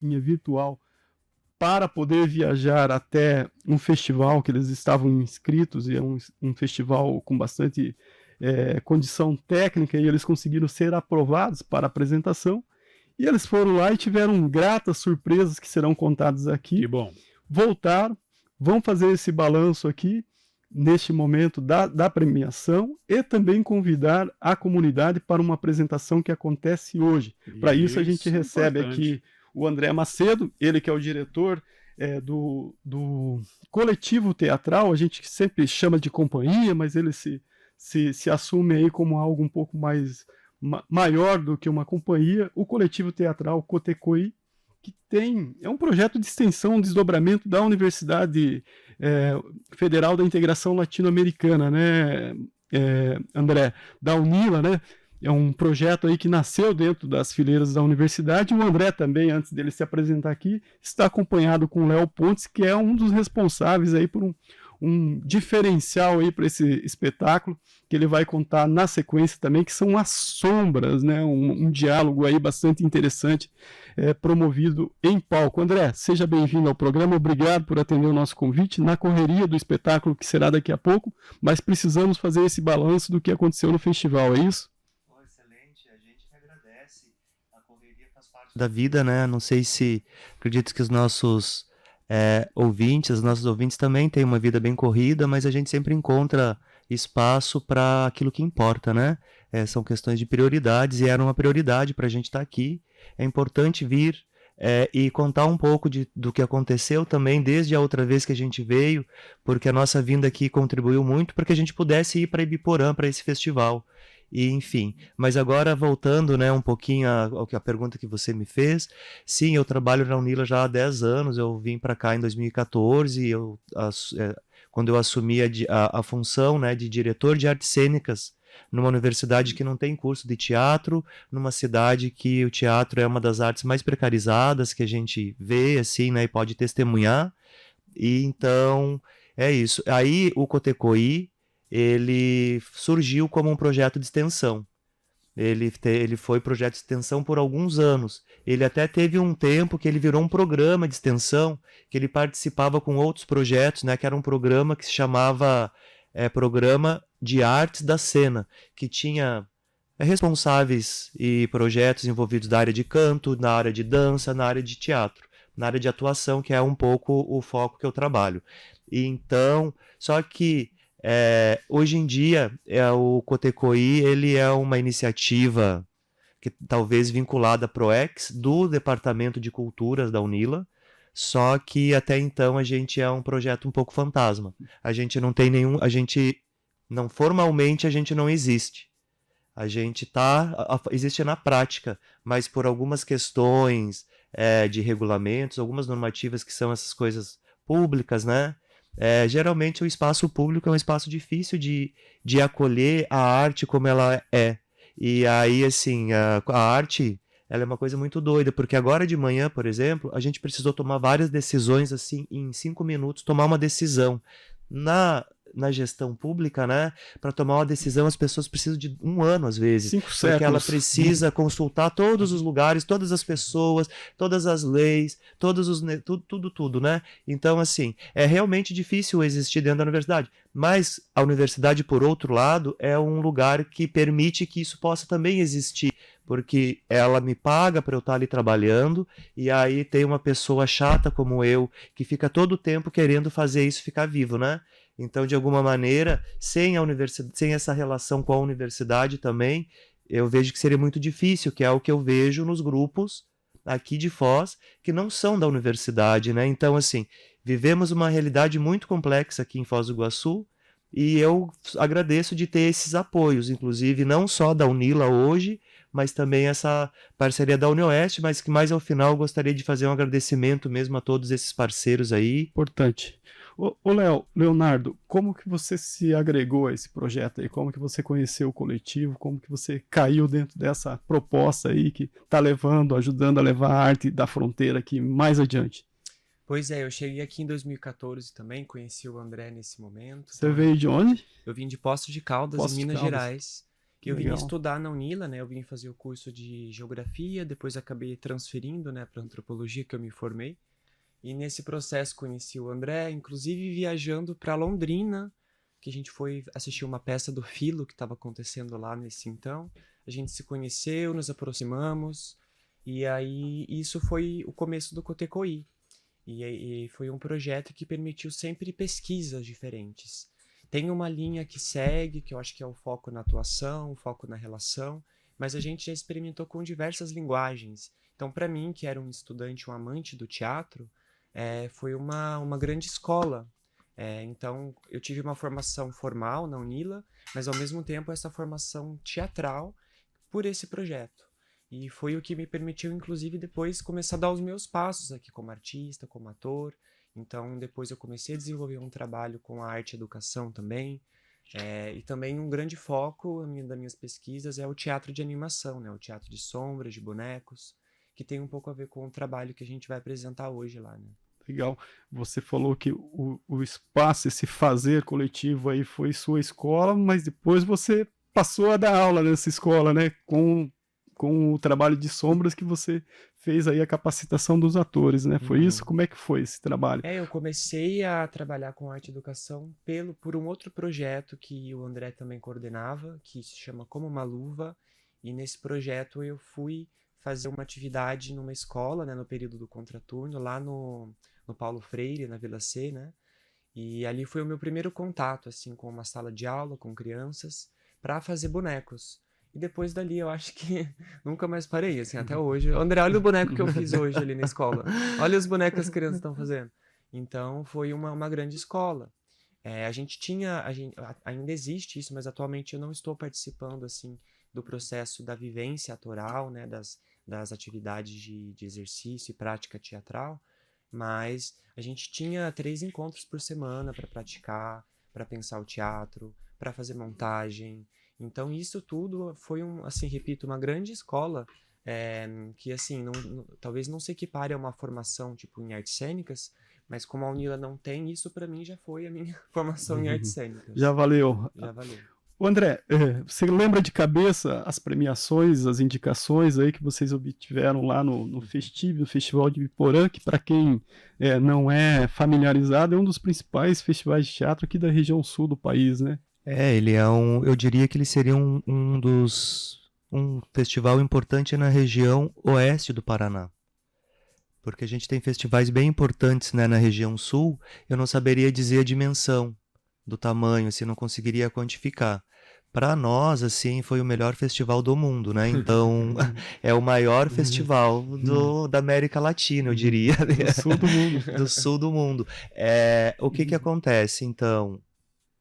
virtual para poder viajar até um festival que eles estavam inscritos, e é um festival com bastante condição técnica, e eles conseguiram ser aprovados para a apresentação, e eles foram lá e tiveram gratas surpresas que serão contadas aqui. Que bom. Voltaram, vão fazer esse balanço aqui, neste momento da premiação, e também convidar a comunidade para uma apresentação que acontece hoje. Para isso a gente recebe aqui o André Macedo, ele que é o diretor do coletivo teatral. A gente sempre chama de companhia, mas ele se assume aí como algo um pouco mais maior do que uma companhia, o coletivo teatral Cotecoí, que é um projeto de extensão, um desdobramento da Universidade Federal da Integração Latino-Americana, né, André, da UNILA, né? É um projeto aí que nasceu dentro das fileiras da universidade. O André também, antes dele se apresentar aqui, está acompanhado com o Léo Pontes, que é um dos responsáveis aí por um diferencial aí para esse espetáculo, que ele vai contar na sequência também, que são as sombras, né? Um diálogo aí bastante interessante, promovido em palco. André, seja bem-vindo ao programa, obrigado por atender o nosso convite, na correria do espetáculo que será daqui a pouco, mas precisamos fazer esse balanço do que aconteceu no festival, é isso? Excelente, a gente que agradece, a correria faz parte da vida, né? Não sei se, acredito que os nossos ouvintes também têm uma vida bem corrida, mas a gente sempre encontra espaço para aquilo que importa, né? São questões de prioridades, e era uma prioridade para a gente estar aqui. É importante vir e contar um pouco do que aconteceu também desde a outra vez que a gente veio, porque a nossa vinda aqui contribuiu muito para que a gente pudesse ir para Ibiporã, para esse festival. E, enfim, mas agora voltando, né, um pouquinho a pergunta que você me fez, sim, eu trabalho na UNILA já há 10 anos, eu vim para cá em 2014, quando eu assumi a função, né, de diretor de artes cênicas numa universidade que não tem curso de teatro, numa cidade que o teatro é uma das artes mais precarizadas que a gente vê, assim, né, e pode testemunhar. E então, é isso. Aí o Cotecoí, ele surgiu como um projeto de extensão. Ele foi projeto de extensão por alguns anos. Ele até teve um tempo que ele virou um programa de extensão, que ele participava com outros projetos, né, que era um programa que se chamava Programa de Artes da Cena, que tinha responsáveis e projetos envolvidos da área de canto, na área de dança, na área de teatro, na área de atuação, que é um pouco o foco que eu trabalho. E então, só que hoje em dia, o Cotecoí, ele é uma iniciativa que talvez vinculada à PROEX, do Departamento de Culturas da UNILA, só que até então a gente é um projeto um pouco fantasma. A gente não tem formalmente a gente não existe. A gente existe na prática, mas por algumas questões de regulamentos, algumas normativas que são essas coisas públicas, né? Geralmente o espaço público é um espaço difícil de acolher a arte como ela é. E aí, assim, a arte, ela é uma coisa muito doida, porque agora de manhã, por exemplo, a gente precisou tomar várias decisões, assim, em 5 minutos, tomar uma decisão. Na gestão pública, né? Para tomar uma decisão, as pessoas precisam de 1 ano, às vezes. 5 porque séculos. ela precisa consultar todos os lugares, todas as pessoas, todas as leis, tudo, né? Então, assim, é realmente difícil existir dentro da universidade. Mas a universidade, por outro lado, é um lugar que permite que isso possa também existir, porque ela me paga para eu estar ali trabalhando, e aí tem uma pessoa chata como eu, que fica todo o tempo querendo fazer isso ficar vivo, né? Então, de alguma maneira, sem essa relação com a universidade também, eu vejo que seria muito difícil, que é o que eu vejo nos grupos aqui de Foz, que não são da universidade, né? Então, assim, vivemos uma realidade muito complexa aqui em Foz do Iguaçu, e eu agradeço de ter esses apoios, inclusive não só da UNILA hoje, mas também essa parceria da UniOeste, mas que mais ao final eu gostaria de fazer um agradecimento mesmo a todos esses parceiros aí. Importante. Ô Leonardo, como que você se agregou a esse projeto aí? Como que você conheceu o coletivo? Como que você caiu dentro dessa proposta aí que está ajudando a levar a arte da fronteira aqui mais adiante? Pois é, eu cheguei aqui em 2014 também, conheci o André nesse momento. Você veio de onde? Eu vim de Poços de Caldas, em Minas Gerais. Que eu vim Legal. estudar na Unila, né? Eu vim fazer o curso de geografia, depois acabei transferindo, né, para antropologia, que eu me formei. E nesse processo conheci o André, inclusive viajando para Londrina, que a gente foi assistir uma peça do Filo que estava acontecendo lá nesse então. A gente se conheceu, nos aproximamos, e aí isso foi o começo do Cotecoí. E foi um projeto que permitiu sempre pesquisas diferentes. Tem uma linha que segue, que eu acho que é o foco na atuação, o foco na relação, mas a gente já experimentou com diversas linguagens. Então, para mim, que era um estudante, um amante do teatro, foi uma grande escola. Então, eu tive uma formação formal na Unila, mas ao mesmo tempo essa formação teatral por esse projeto. E foi o que me permitiu, inclusive, depois começar a dar os meus passos aqui como artista, como ator. Então, depois eu comecei a desenvolver um trabalho com a arte e educação também. E também um grande foco das minhas pesquisas é o teatro de animação, né? O teatro de sombras, de bonecos, que tem um pouco a ver com o trabalho que a gente vai apresentar hoje lá, né? Legal. Você falou que o espaço, esse fazer coletivo aí foi sua escola, mas depois você passou a dar aula nessa escola, né? Com o trabalho de sombras que você fez aí a capacitação dos atores, né? Foi isso? Como é que foi esse trabalho? Eu comecei a trabalhar com arte e educação por um outro projeto que o André também coordenava, que se chama Como uma Luva, e nesse projeto eu fui fazer uma atividade numa escola, né, no período do contraturno, lá no Paulo Freire, na Vila C, né? E ali foi o meu primeiro contato, assim, com uma sala de aula, com crianças, para fazer bonecos. E depois dali eu acho que nunca mais parei, assim, até hoje. André, olha o boneco que eu fiz hoje ali na escola. Olha os bonecos que as crianças estão fazendo. Então foi uma grande escola. Ainda existe isso, mas atualmente eu não estou participando, assim, do processo da vivência atoral, né, das atividades de exercício e prática teatral, mas a gente tinha 3 encontros por semana para praticar, para pensar o teatro, para fazer montagem. Então isso tudo foi assim, repito, uma grande escola que assim, talvez não se equipare a uma formação tipo em artes cênicas, mas como a Unila não tem, isso para mim já foi a minha formação em artes cênicas. Já valeu. Já valeu. O André, você lembra de cabeça as premiações, as indicações aí que vocês obtiveram lá no Festival de Biporã, que para quem não é familiarizado, é um dos principais festivais de teatro aqui da região sul do país, né? Ele é eu diria que ele seria um festival importante na região oeste do Paraná. Porque a gente tem festivais bem importantes, né, na região sul, eu não saberia dizer a dimensão do tamanho, assim, não conseguiria quantificar. Para nós, assim, foi o melhor festival do mundo, né? Então, é o maior festival da América Latina, eu diria. Do sul do mundo. Do sul do mundo. O que acontece, então?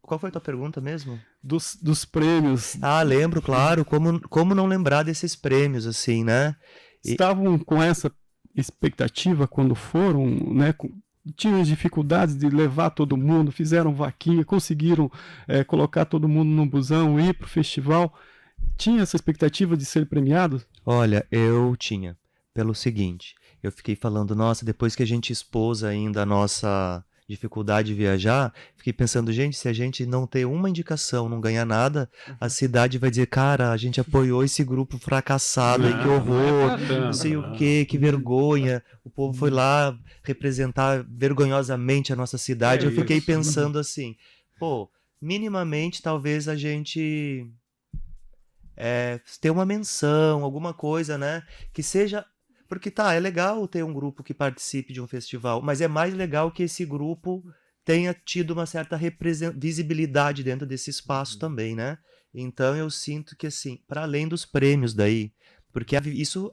Qual foi a tua pergunta mesmo? Dos prêmios. Lembro, claro. Como não lembrar desses prêmios, assim, né? Estavam com essa expectativa quando foram, né? Tinham as dificuldades de levar todo mundo, fizeram vaquinha, conseguiram colocar todo mundo no busão, ir para o festival. Tinha essa expectativa de ser premiado? Olha, eu tinha. Pelo seguinte, eu fiquei falando, nossa, depois que a gente expôs ainda a nossa dificuldade de viajar, fiquei pensando, gente, se a gente não ter uma indicação, não ganhar nada, a cidade vai dizer, cara, a gente apoiou esse grupo fracassado, que horror, não sei o que vergonha, o povo foi lá representar vergonhosamente a nossa cidade. Eu fiquei pensando assim, minimamente talvez a gente ter uma menção, alguma coisa, né, que seja... Porque é legal ter um grupo que participe de um festival, mas é mais legal que esse grupo tenha tido uma certa visibilidade dentro desse espaço também, né? Então eu sinto que, assim, para além dos prêmios daí, porque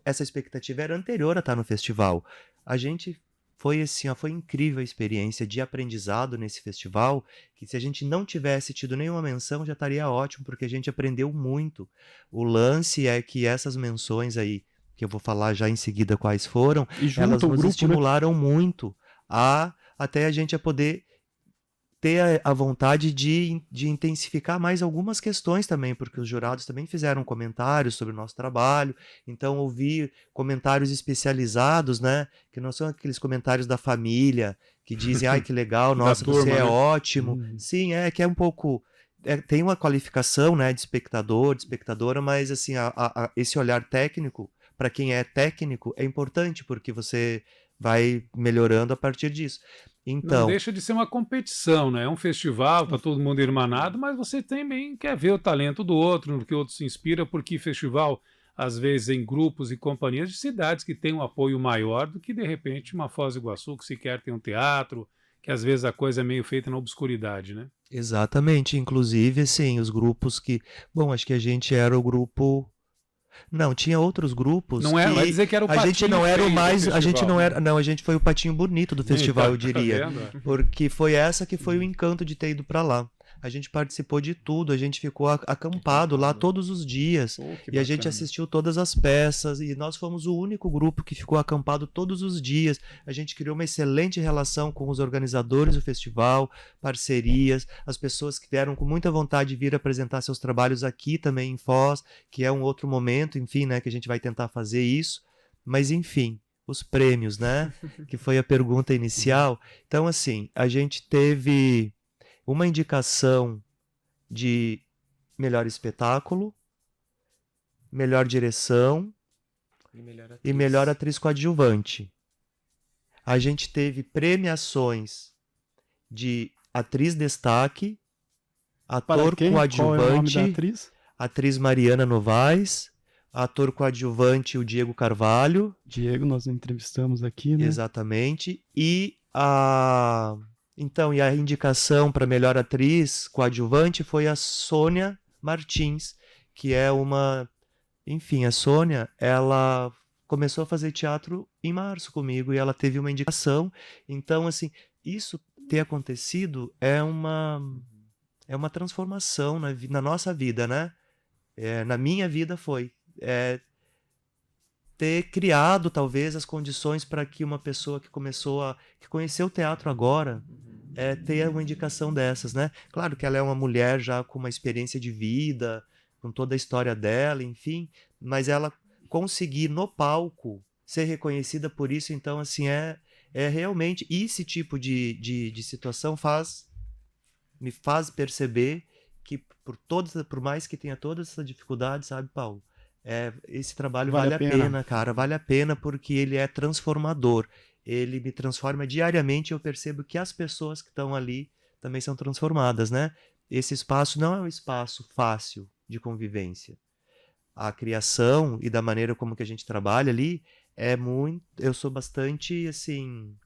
essa expectativa era anterior a estar no festival. A gente foi assim, foi incrível a experiência de aprendizado nesse festival, que se a gente não tivesse tido nenhuma menção já estaria ótimo, porque a gente aprendeu muito. O lance é que essas menções aí, que eu vou falar já em seguida quais foram, elas nos estimularam muito até a gente poder ter a vontade de intensificar mais algumas questões também, porque os jurados também fizeram comentários sobre o nosso trabalho, então ouvir comentários especializados, né, que não são aqueles comentários da família, que dizem, ai que legal, nossa, você é ótimo. Sim, que é um pouco... tem uma qualificação, né, de espectador, de espectadora, mas assim, esse olhar técnico, para quem é técnico, é importante, porque você vai melhorando a partir disso. Não Então, deixa de ser uma competição, né? É um festival, tá todo mundo irmanado, mas você também quer ver o talento do outro, no que o outro se inspira, porque festival, às vezes, em grupos e companhias de cidades que têm um apoio maior do que, de repente, uma Foz do Iguaçu, que sequer tem um teatro, que às vezes a coisa é meio feita na obscuridade, né? exatamente, inclusive, assim, os grupos que... Bom, acho que a gente era o grupo... Não, tinha outros grupos Não é, vai que dizer que era o a gente patinho não era o feio do mais, a gente festival, não né? era, não, a gente foi o patinho bonito do festival, eu Tá diria, vendo? porque foi essa que foi o encanto de ter ido para lá. A gente participou de tudo, a gente ficou acampado lá todos os dias. Pô, que E a gente bacana. assistiu todas as peças e nós fomos o único grupo que ficou acampado todos os dias. A gente criou uma excelente relação com os organizadores do festival, parcerias, as pessoas que vieram com muita vontade de vir apresentar seus trabalhos aqui também em Foz, que é um outro momento, enfim, né, que a gente vai tentar fazer isso. Mas enfim, os prêmios, né, que foi a pergunta inicial. Então assim, a gente teve uma indicação de melhor espetáculo, melhor direção e melhor atriz coadjuvante. A gente teve premiações de atriz destaque, Para ator quem? Qual é o nome da coadjuvante, atriz? atriz Mariana Novaes, ator coadjuvante o Diego Carvalho, Diego, nós entrevistamos aqui, né? exatamente, e a indicação para melhor atriz coadjuvante foi a Sônia Martins, que é uma... Enfim, a Sônia, ela começou a fazer teatro em março comigo e ela teve uma indicação. Então, assim, isso ter acontecido é uma transformação na nossa vida, né? Na minha vida foi. Ter criado, talvez, as condições para que uma pessoa que conheceu o teatro agora, ter uma indicação dessas, né? Claro que ela é uma mulher já com uma experiência de vida, com toda a história dela, enfim, mas ela conseguir no palco ser reconhecida por isso, então, assim, é realmente esse tipo de situação me faz perceber que por mais que tenha toda essa dificuldade, sabe, Paulo? Esse trabalho Vale vale a a pena. pena, cara, vale a pena porque ele é transformador. Ele me transforma diariamente e eu percebo que as pessoas que estão ali também são transformadas, né? Esse espaço não é um espaço fácil de convivência. A criação e da maneira como que a gente trabalha ali eu sou bastante, assim,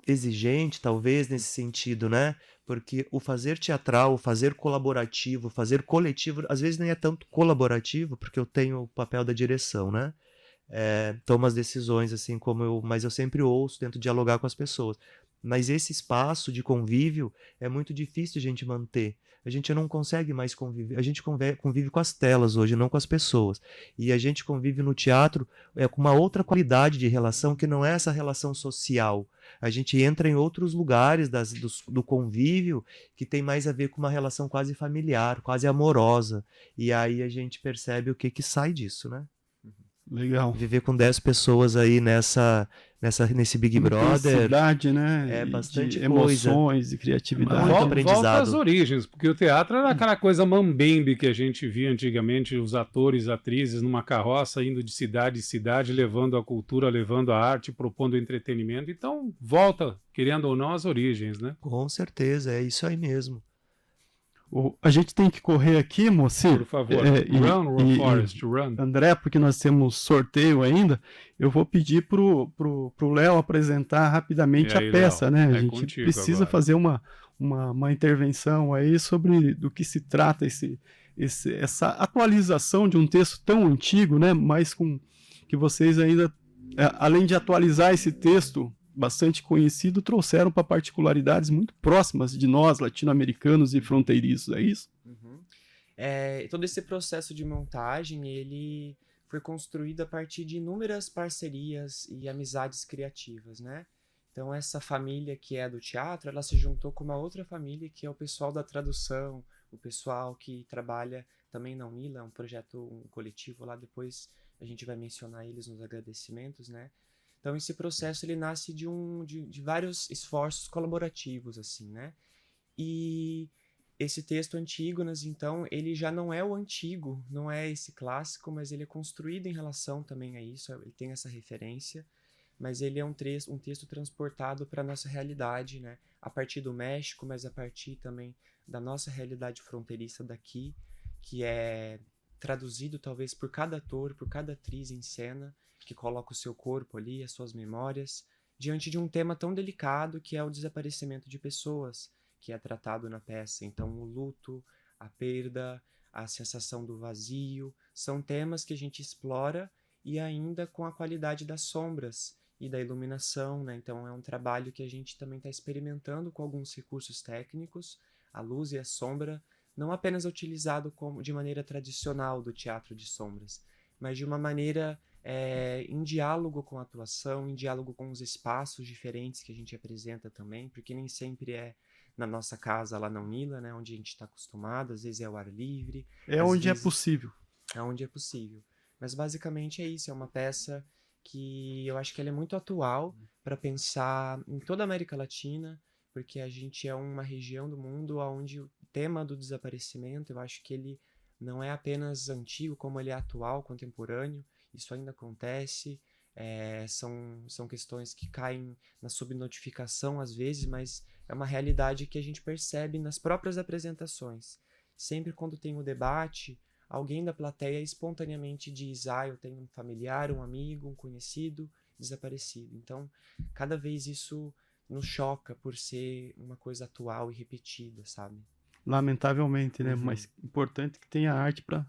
exigente, talvez, nesse sentido, né? Porque o fazer teatral, o fazer colaborativo, o fazer coletivo, às vezes nem é tanto colaborativo, porque eu tenho o papel da direção, né? Tomo as decisões, assim, mas eu sempre ouço, tento dialogar com as pessoas. Mas esse espaço de convívio é muito difícil de a gente manter. A gente não consegue mais conviver. A gente convive com as telas hoje, não com as pessoas. E a gente convive no teatro com uma outra qualidade de relação que não é essa relação social. A gente entra em outros lugares do convívio que tem mais a ver com uma relação quase familiar, quase amorosa. E aí a gente percebe o que sai disso, né? Legal. Viver com 10 pessoas aí nesse Big Brother Intensidade, né? é E bastante de coisa. emoções e Muito criatividade. Volta aprendizado. às origens, porque o teatro era aquela coisa mambembe que a gente via antigamente, os atores, atrizes numa carroça indo de cidade em cidade, levando a cultura, levando a arte, propondo entretenimento. Então, volta, querendo ou não, às origens, né? Com certeza, é isso aí mesmo. A gente tem que correr aqui, Moacir. Por favor, run, Forrest, run. André, porque nós temos sorteio ainda, eu vou pedir pro Léo apresentar rapidamente E aí, a peça, Léo? né? A É gente contigo precisa agora. fazer uma intervenção aí sobre do que se trata essa atualização de um texto tão antigo, né? Mas que vocês ainda, além de atualizar esse texto bastante conhecido, trouxeram para particularidades muito próximas de nós, latino-americanos e fronteiriços, é isso? Uhum. Todo esse processo de montagem, ele foi construído a partir de inúmeras parcerias e amizades criativas, né? Então essa família que é do teatro, ela se juntou com uma outra família que é o pessoal da tradução, o pessoal que trabalha também na UNILA, um projeto, um coletivo lá, depois a gente vai mencionar eles nos agradecimentos, né? Então esse processo ele nasce de vários esforços colaborativos, assim, né? E esse texto Antígonas, então, ele já não é o antigo, não é esse clássico, mas ele é construído em relação também a isso, ele tem essa referência, mas ele é um texto transportado para a nossa realidade, né? A partir do México, mas a partir também da nossa realidade fronteiriça daqui, que é traduzido talvez por cada ator, por cada atriz em cena, que coloca o seu corpo ali, as suas memórias, diante de um tema tão delicado que é o desaparecimento de pessoas, que é tratado na peça. Então, o luto, a perda, a sensação do vazio, são temas que a gente explora e ainda com a qualidade das sombras e da iluminação, né? Então, é um trabalho que a gente também está experimentando com alguns recursos técnicos, a luz e a sombra, não apenas utilizado de maneira tradicional do teatro de sombras, mas de uma maneira em diálogo com a atuação, em diálogo com os espaços diferentes que a gente apresenta também, porque nem sempre é na nossa casa lá na Unila, né, onde a gente está acostumado, às vezes é ao ar livre. É onde é possível. É onde é possível. Mas basicamente é isso, é uma peça que eu acho que ela é muito atual para pensar em toda a América Latina, porque a gente é uma região do mundo onde o tema do desaparecimento, eu acho que ele não é apenas antigo, como ele é atual, contemporâneo, isso ainda acontece. São questões que caem na subnotificação às vezes, mas é uma realidade que a gente percebe nas próprias apresentações. Sempre quando tem um debate, alguém da plateia espontaneamente diz: eu tenho um familiar, um amigo, um conhecido desaparecido. Então, cada vez isso nos choca por ser uma coisa atual e repetida, sabe? Lamentavelmente, né? Mas importante que tenha arte para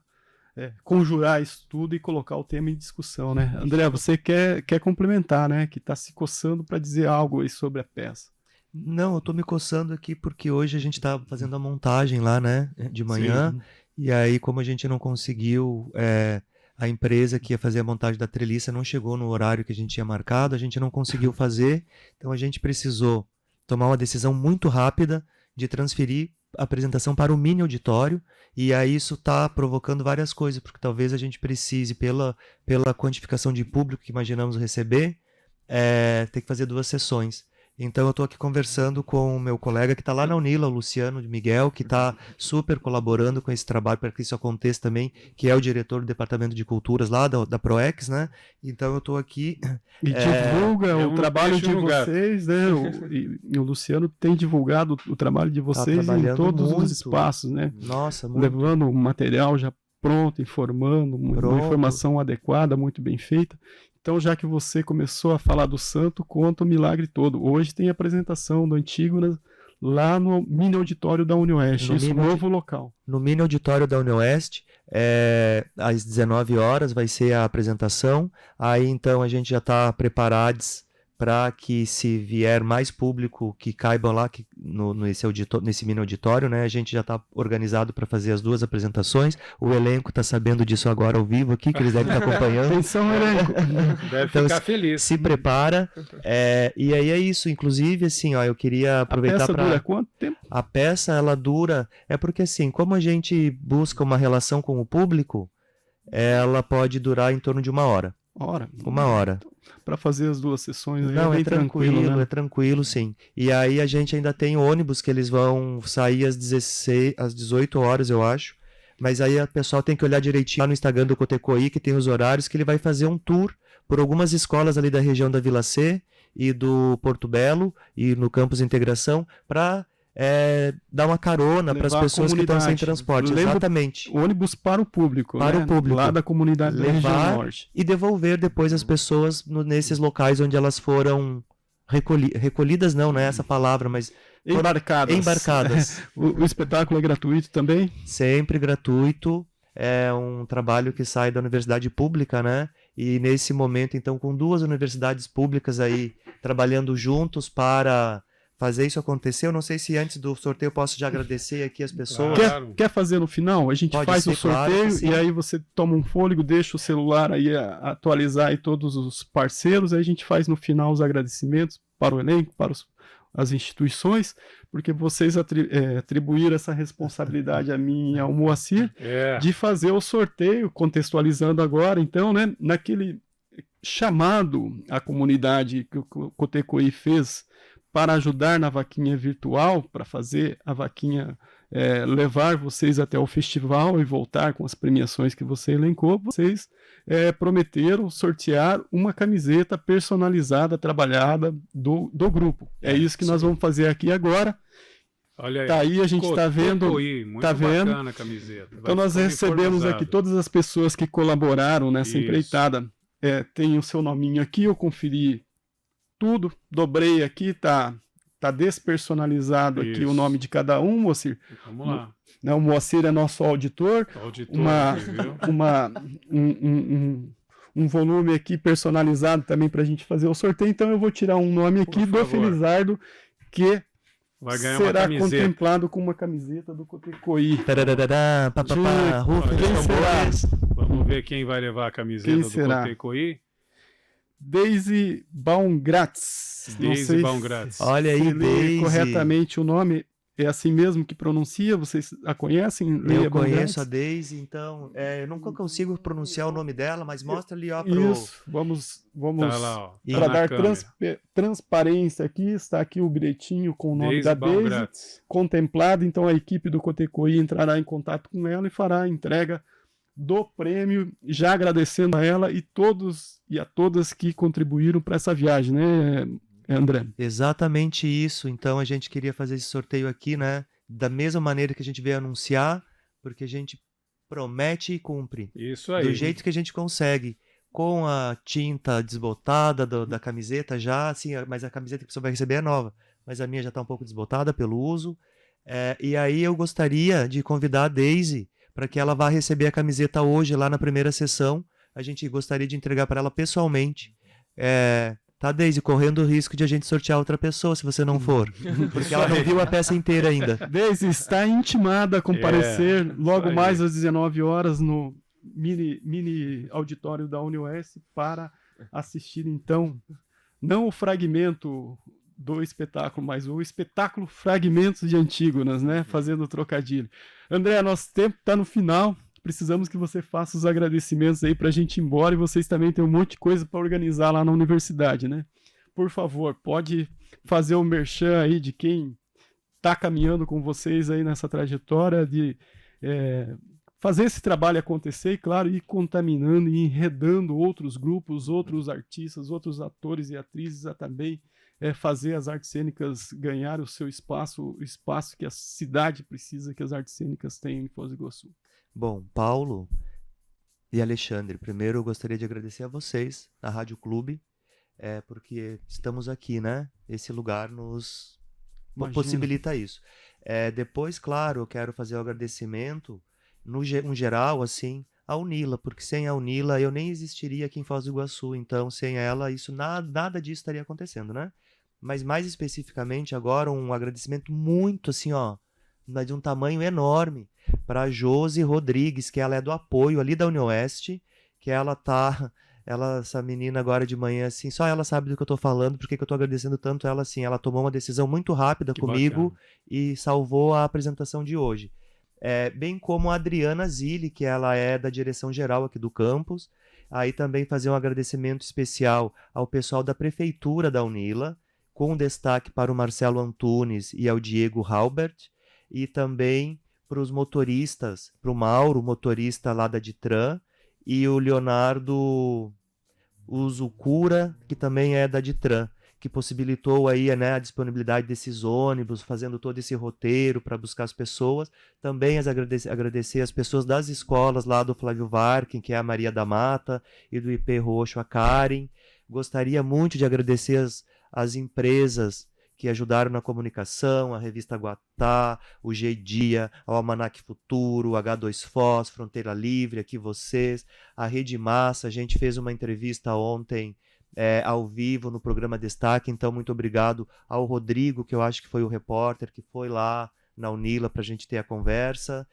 conjurar isso tudo e colocar o tema em discussão, né? André, você quer complementar, né? Que está se coçando para dizer algo aí sobre a peça. Não, eu tô me coçando aqui porque hoje a gente tá fazendo a montagem lá, né, de manhã, Sim. e aí como a gente não conseguiu, a empresa que ia fazer a montagem da treliça não chegou no horário que a gente tinha marcado, a gente não conseguiu fazer, então a gente precisou tomar uma decisão muito rápida de transferir a apresentação para o mini auditório, e aí isso está provocando várias coisas, porque talvez a gente precise, pela quantificação de público que imaginamos receber, ter que fazer 2 sessões. Então eu estou aqui conversando com o meu colega que está lá na Unila, o Luciano de Miguel, que está super colaborando com esse trabalho para que isso aconteça também, que é o diretor do Departamento de Culturas lá da ProEx, né? Então eu estou aqui... E divulga o um trabalho peixe de no gato. vocês, né? E o Luciano tem divulgado o trabalho de vocês em trabalhando todos muito. os espaços, né? Nossa, muito. Levando o material já pronto, informando, uma Pronto. informação adequada, muito bem feita. Então, já que você começou a falar do santo, conta o milagre todo. Hoje tem a apresentação do Antígonas lá no mini auditório da UniOeste, No isso, mini novo local. No mini auditório da UniOeste, às 19 horas vai ser a apresentação. Aí então a gente já está preparados para que, se vier mais público que caibam lá nesse mini auditório, né, a gente já está organizado para fazer as 2 apresentações. O elenco está sabendo disso agora ao vivo aqui, que eles devem estar acompanhando. Atenção, elenco. Deve Então, ficar feliz. Se prepara. E aí é isso. Inclusive, assim, ó, eu queria aproveitar A peça para... dura quanto tempo? A peça, ela dura... É porque, assim, como a gente busca uma relação com o público, ela pode durar em torno de 1 hora. 1 hora. Para fazer as 2 sessões aí Não, é bem é tranquilo, né? é tranquilo, sim. E aí a gente ainda tem ônibus que eles vão sair às 18 horas, eu acho. Mas aí o pessoal tem que olhar direitinho lá no Instagram do Cotecoí, que tem os horários, que ele vai fazer um tour por algumas escolas ali da região da Vila C e do Porto Belo e no Campus Integração, para dar uma carona para as Levar a pessoas que estão sem comunidade. transporte. Lembra- Exatamente. Ônibus para o público, Para né? o público. Lá da comunidade da região Levar norte. e devolver depois as pessoas nesses locais onde elas foram recolhidas, não é essa palavra, mas embarcadas. O espetáculo é gratuito também? Sempre gratuito. É um trabalho que sai da universidade pública, né? E nesse momento, então, com 2 universidades públicas aí trabalhando juntos para fazer isso acontecer. Eu não sei se antes do sorteio eu posso já agradecer aqui as pessoas. Claro. Quer fazer no final? A gente Pode faz ser, o sorteio, claro que sim. e aí você toma um fôlego, deixa o celular aí atualizar aí todos os parceiros, aí a gente faz no final os agradecimentos para o elenco, para as instituições, porque vocês atribuíram essa responsabilidade a mim e ao Moacir de fazer o sorteio, contextualizando agora, então, né, naquele chamado à comunidade que o Cotecoí fez para ajudar na vaquinha virtual, para fazer a vaquinha levar vocês até o festival e voltar com as premiações que você elencou, vocês prometeram sortear uma camiseta personalizada, trabalhada do grupo. É isso que nós vamos fazer aqui agora. Olha aí. Tá aí, a gente está vendo. Muito tá vendo? bacana a camiseta. Então nós recebemos aqui todas as pessoas que colaboraram nessa empreitada. Tem o seu nominho aqui, eu conferi tudo, dobrei aqui, tá despersonalizado aqui o nome de cada um, Moacir. Vamos lá. O Moacir é nosso auditor. Um volume aqui personalizado também para a gente fazer o sorteio. Então eu vou tirar um nome aqui do Felizardo, que vai ganhar será uma contemplado com uma camiseta do Cotecoí. Quem será? Vamos ver quem vai levar a camiseta do Cotecoí. Daisy Baumgratz. Daisy Baumgratz. Olha aí, Daisy. Corretamente o nome. É assim mesmo que pronuncia? Vocês a conhecem? Eu conheço a Daisy, então eu não consigo pronunciar o nome dela, mas mostra ali, ó, pro... Isso, vamos tá lá, para dar transparência aqui, está aqui o bilhetinho com o nome da Daisy, contemplado, então a equipe do Cotecoí entrará em contato com ela e fará a entrega do prêmio, já agradecendo a ela e a todas que contribuíram para essa viagem, né, André? Exatamente isso. Então a gente queria fazer esse sorteio aqui, né? Da mesma maneira que a gente veio anunciar, porque a gente promete e cumpre. Isso aí. Do jeito que a gente consegue. Com a tinta desbotada da camiseta já, assim, mas a camiseta que a pessoa vai receber é nova. Mas a minha já está um pouco desbotada pelo uso. E aí eu gostaria de convidar a Daisy para que ela vá receber a camiseta hoje lá na primeira sessão. A gente gostaria de entregar para ela pessoalmente. Tá, Daisy, correndo o risco de a gente sortear outra pessoa se você não for. Porque ela não viu a peça inteira ainda. Daisy está intimada a comparecer logo mais às 19 horas no mini auditório da UniOeste para assistir, então, não o fragmento do espetáculo, mas o espetáculo Fragmentos de Antígonas, né? Fazendo o trocadilho. André, nosso tempo está no final. Precisamos que você faça os agradecimentos aí para a gente ir embora, e vocês também têm um monte de coisa para organizar lá na universidade, né? Por favor, pode fazer o merchan aí de quem está caminhando com vocês aí nessa trajetória de fazer esse trabalho acontecer e, claro, ir contaminando e enredando outros grupos, outros artistas, outros atores e atrizes a também fazer as artes cênicas ganhar o seu espaço, o espaço que a cidade precisa que as artes cênicas tenham em Foz do Iguaçu. Bom, Paulo e Alexandre, primeiro eu gostaria de agradecer a vocês, na Rádio Clube, porque estamos aqui, né? Esse lugar nos possibilita isso. Depois, claro, eu quero fazer o agradecimento, no geral, assim, à Unila, porque sem a Unila eu nem existiria aqui em Foz do Iguaçu, então sem ela nada disso estaria acontecendo, né? Mas mais especificamente agora um agradecimento muito assim, ó, de um tamanho enorme, para a Josi Rodrigues, que ela é do apoio ali da UniOeste, que essa menina agora de manhã, assim, só ela sabe do que eu tô falando, porque que eu tô agradecendo tanto ela, assim, ela tomou uma decisão muito rápida comigo e salvou a apresentação de hoje. Bem como a Adriana Zilli, que ela é da direção geral aqui do campus, aí também fazer um agradecimento especial ao pessoal da prefeitura da Unila, com destaque para o Marcelo Antunes e ao Diego Halbert, e também para os motoristas, para o Mauro, motorista lá da Ditran, e o Leonardo Uzucura, que também é da Ditran, que possibilitou aí, né, a disponibilidade desses ônibus, fazendo todo esse roteiro para buscar as pessoas. Também agradecer as pessoas das escolas lá do Flávio Varkin, que é a Maria da Mata, e do IP Roxo, a Karen. Gostaria muito de agradecer as empresas que ajudaram na comunicação, a Revista Guatá, o G-Dia, o Almanac Futuro, o H2Foz, Fronteira Livre, aqui vocês, a Rede Massa. A gente fez uma entrevista ontem ao vivo no programa Destaque, então muito obrigado ao Rodrigo, que eu acho que foi o repórter que foi lá na Unila para a gente ter a conversa.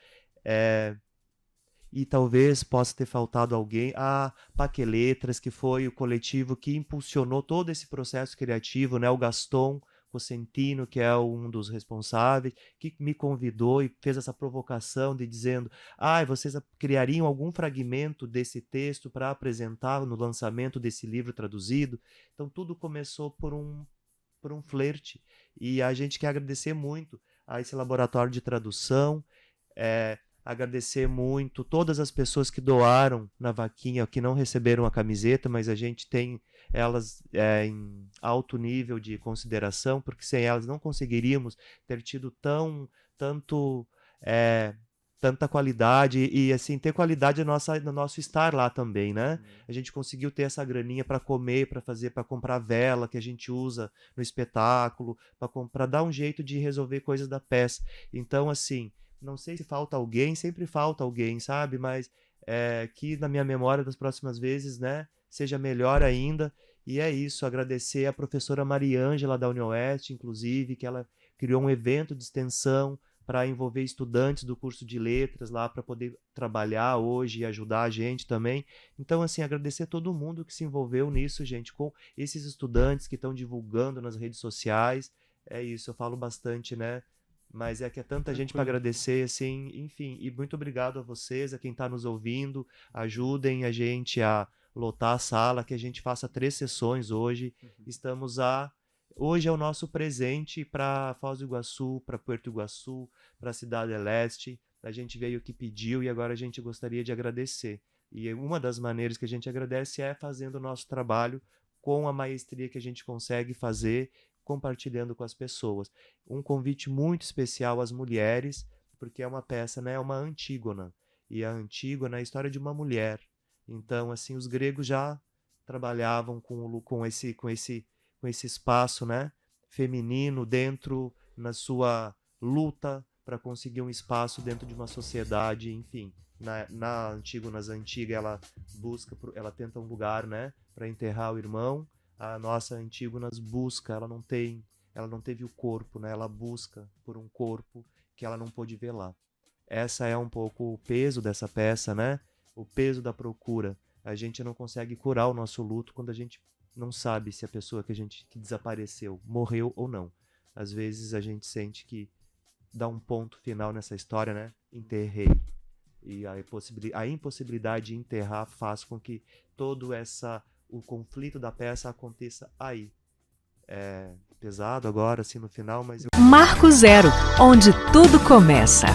E talvez possa ter faltado alguém, a Paqueletras, que foi o coletivo que impulsionou todo esse processo criativo, né? O Gaston Cosentino, que é um dos responsáveis, que me convidou e fez essa provocação de dizendo, vocês criariam algum fragmento desse texto para apresentar no lançamento desse livro traduzido? Então tudo começou por um flerte, e a gente quer agradecer muito a esse laboratório de tradução, agradecer muito todas as pessoas que doaram na vaquinha, que não receberam a camiseta, mas a gente tem elas em alto nível de consideração, porque sem elas não conseguiríamos ter tido tanta qualidade e assim ter qualidade no nosso estar lá também, né? A gente conseguiu ter essa graninha para comer, para comprar vela que a gente usa no espetáculo, para dar um jeito de resolver coisas da peça. Então, assim, não sei se falta alguém, sempre falta alguém, sabe? Mas que na minha memória das próximas vezes, né, seja melhor ainda. E é isso, agradecer a professora Mariângela da UniOeste, inclusive, que ela criou um evento de extensão para envolver estudantes do curso de letras lá para poder trabalhar hoje e ajudar a gente também. Então, assim, agradecer a todo mundo que se envolveu nisso, gente, com esses estudantes que estão divulgando nas redes sociais. É isso, eu falo bastante, né? Mas é que é tanta gente para agradecer, assim, enfim. E muito obrigado a vocês, a quem está nos ouvindo. Ajudem a gente a lotar a sala, que a gente faça 3 sessões hoje. Hoje é o nosso presente para Foz do Iguaçu, para Puerto Iguaçu, para a Cidade do Leste. A gente veio que pediu e agora a gente gostaria de agradecer. E uma das maneiras que a gente agradece é fazendo o nosso trabalho com a maestria que a gente consegue fazer, compartilhando com as pessoas. Um convite muito especial às mulheres, porque é uma peça, né, é uma Antígona. E a Antígona é a história de uma mulher. Então, assim, os gregos já trabalhavam com esse espaço, né, feminino dentro, na sua luta para conseguir um espaço dentro de uma sociedade, enfim. Na Antígonas antiga, ela tenta um lugar, né, para enterrar o irmão. A nossa Antígonas busca, ela não teve o corpo, né, ela busca por um corpo que ela não pôde ver lá. Essa é um pouco o peso dessa peça, né, o peso da procura. A gente não consegue curar o nosso luto quando a gente não sabe se a pessoa que desapareceu morreu ou não. Às vezes a gente sente que dá um ponto final nessa história, né? Enterrei. E a impossibilidade de enterrar faz com que o conflito da peça aconteça aí. É pesado agora, assim, no final, mas... Marco Zero, onde tudo começa.